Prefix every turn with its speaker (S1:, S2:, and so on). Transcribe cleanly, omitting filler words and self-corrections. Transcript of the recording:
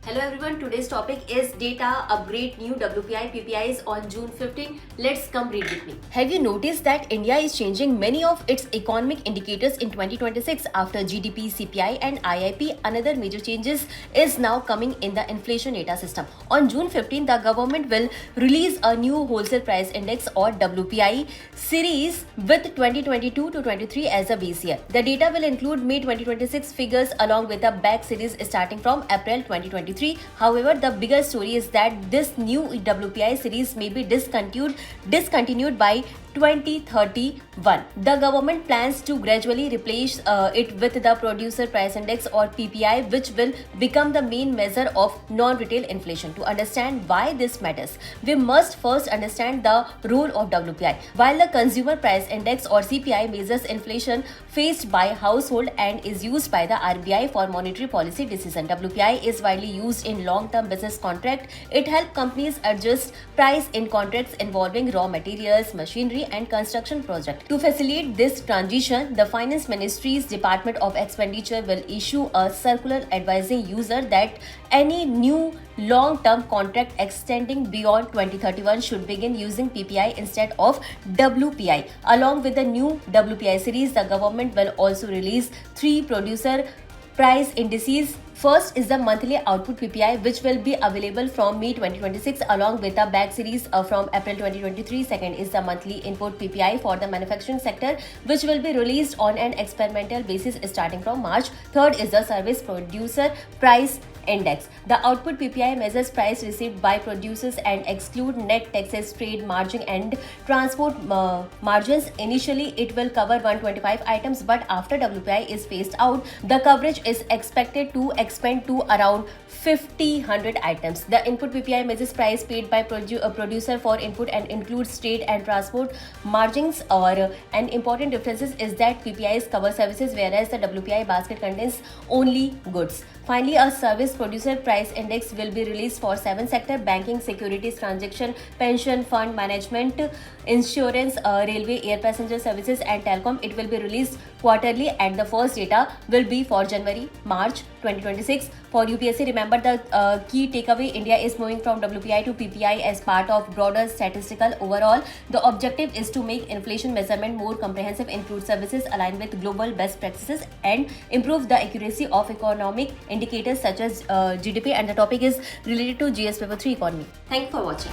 S1: Hello everyone, today's topic is data upgrade new WPI PPIs on June 15. Let's come read with me. Have you noticed that India is changing many of its economic indicators in 2026 after GDP, CPI and IIP? Another major changes is now coming in the inflation data system. On June 15, the government will release a new wholesale price index or WPI series with 2022 to 23 as a base year. The data will include May 2026 figures along with a back series starting from April 2023. However, the bigger story is that this new WPI series may be discontinued by 2031. The government plans to gradually replace it with the producer price index or PPI, which will become the main measure of non-retail inflation. To understand why this matters, we must first understand the role of WPI. While the consumer price index or CPI measures inflation faced by household and is used by the RBI for monetary policy decision, WPI is widely used in long-term business contract. It helps companies adjust price in contracts involving raw materials, machinery and construction project. To facilitate this transition, the Finance Ministry's Department of Expenditure will issue a circular advising user that any new long-term contract extending beyond 2031 should begin using PPI instead of WPI. Along with the new WPI series, the government will also release 3 producer price indices. First is the monthly output PPI, which will be available from May 2026 along with a back series from April 2023. Second is the monthly input PPI for the manufacturing sector, which will be released on an experimental basis starting from March. Third is the service producer price index. The output PPI measures price received by producers and exclude net taxes, trade margin and transport margins. Initially, it will cover 125 items, but after WPI is phased out, the coverage is expected to expand to around 100 items. The input PPI measures price paid by a producer for input and includes trade and transport margins. An important difference is that PPIs cover services, whereas the WPI basket contains only goods. Finally, a service producer price index will be released for 7 sectors: banking, securities, transaction, pension, fund management, insurance, railway, air passenger services and telecom. It will be released quarterly and the first data will be for January, March 2026. For UPSC, remember the key takeaway: India is moving from WPI to PPI as part of broader statistical overall. The objective is to make inflation measurement more comprehensive, include services aligned with global best practices and improve the accuracy of economic indicators such as GDP, and the topic is related to GS Paper 3 economy. Thank you for watching.